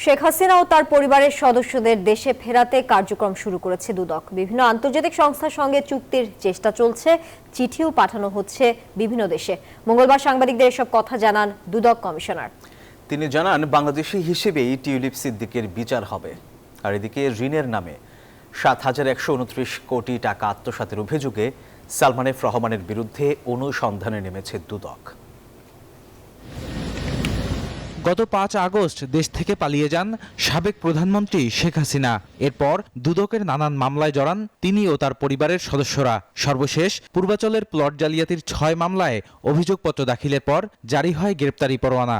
শেখ হাসিনা ও তার পরিবারের সদস্যদের দেশে ফেরাতে কার্যক্রম শুরু করেছে দুদক। বিভিন্ন আন্তর্জাতিক সংস্থার সঙ্গে চুক্তির চেষ্টা চলছে, চিঠিও পাঠানো হচ্ছে বিভিন্ন দেশে। মঙ্গলবার সাংবাদিকদের এসব কথা জানান দুদক কমিশনার। তিনি জানান, বাংলাদেশি হিসেবেই টিউলিপ সিদ্দিকের বিচার হবে। আর এদিকে ঋণের নামে ৭,১২৯ কোটি টাকা আত্মসাতের অভিযোগে সালমান এফ রহমানের বিরুদ্ধে অনুসন্ধানে নেমেছে দুদক। গত ৫ আগস্ট দেশ থেকে পালিয়ে যান সাবেক প্রধানমন্ত্রী শেখ হাসিনা। এরপর দুদকের নানান মামলায় জড়ান তিনি ও তার পরিবারের সদস্যরা। সর্বশেষ পূর্বাচলের প্লট জালিয়াতির ৬ মামলায় অভিযোগপত্র দাখিলের পর জারি হয় গ্রেপ্তারি পরোয়ানা।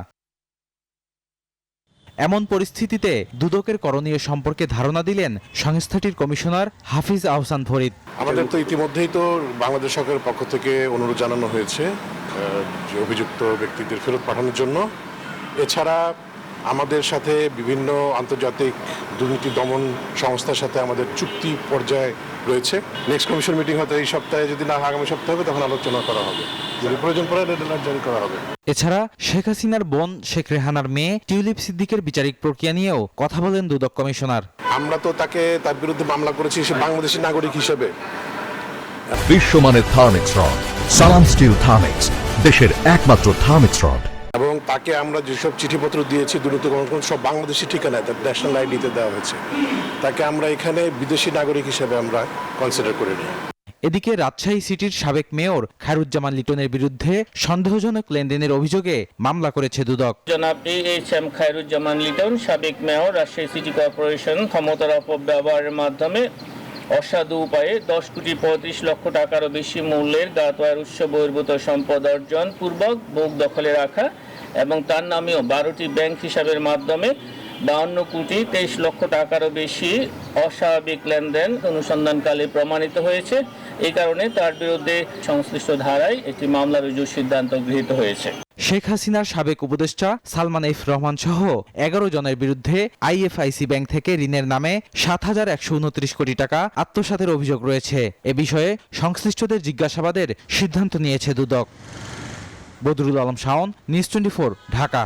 এমন পরিস্থিতিতে দুদকের করণীয় সম্পর্কে ধারণা দিলেন সংস্থাটির কমিশনার হাফিজ আহসান ফরিদ। আমাদের তো ইতিমধ্যেই তো বাংলাদেশ সরকারের পক্ষ থেকে অনুরোধ জানানো হয়েছে যে অভিযুক্ত ব্যক্তিদের ফেরত পাঠানোর জন্য। এছাড়া আমাদের সাথে বিভিন্ন আন্তর্জাতিক দুর্নীতি দমন সংস্থার সাথে আমাদের চুক্তি পর্যায়ে রয়েছে। নেক্সট কমিশন মিটিং হয়তো এই সপ্তাহে, যদি না আগামী সপ্তাহে হবে, তখন আলোচনা করা হবে। যদি প্রয়োজন পড়ে রেড অ্যালার্ট জারি করা হবে। এছাড়া শেখ হাসিনার বোন শেখ রেহানার মেয়ে টিউলিপ সিদ্দিকের বিচারিক প্রক্রিয়া নিয়েও কথা বলেন দুদক কমিশনার। আমরা তো তার বিরুদ্ধে মামলা করেছি সে বাংলাদেশের নাগরিক হিসেবে। বিশ্বমানের থার্মিক্স রড, সালাম স্টিল থার্মিক্স, দেশের একমাত্র থার্মিক্স রড। এবং তাকে আমরা যেসব চিঠিপত্র দিয়েছি দ্রুত সব বাংলাদেশি ঠিকানায় তার ন্যাশনাল আইডিতে দেওয়া হয়েছে। তাকে আমরা এখানে বিদেশি নাগরিক হিসেবে আমরা কনসিডার করে নিই। এদিকে রাজশাহী সিটির সাবেক মেয়র খায়রুজ্জামান লিটনের বিরুদ্ধে সন্দেহজনক লেনদেনের অভিযোগে মামলা করেছে দুদক। জনাব এএইচএম খায়রুজ্জামান লিটন, সাবেক মেয়র, রাজশাহী সিটি কর্পোরেশন, ক্ষমতার অপব্যবহারের মাধ্যমে অসাধু উপায়ে 10,35,00,000 টাকারও বেশি মূল্যের জ্ঞাতওয়ার উৎস বহির্ভূত সম্পদ অর্জন পূর্বক ভোগ দখলে রাখা এবং তার নামেও 12টি ব্যাংক হিসাবের মাধ্যমে 52,23,00,000 টাকারও বেশি অস্বাভাবিক লেনদেন অনুসন্ধানকালে প্রমাণিত হয়েছে। এই কারণে তার বিরুদ্ধে সংশ্লিষ্ট ধারায় একটি মামলা রুজুর সিদ্ধান্ত গৃহীত হয়েছে। শেখ হাসিনার সাবেক উপদেষ্টা সালমান এফ রহমান সহ 11 জনের বিরুদ্ধে আইএফআইসি ব্যাংক থেকে ঋণের নামে 7,129 কোটি টাকা আত্মসাতের অভিযোগ রয়েছে। এ বিষয়ে সংশ্লিষ্টদের জিজ্ঞাসাবাদের সিদ্ধান্ত নিয়েছে দুদক। বদরুল আলম শাওন, নিউজ 24, ঢাকা।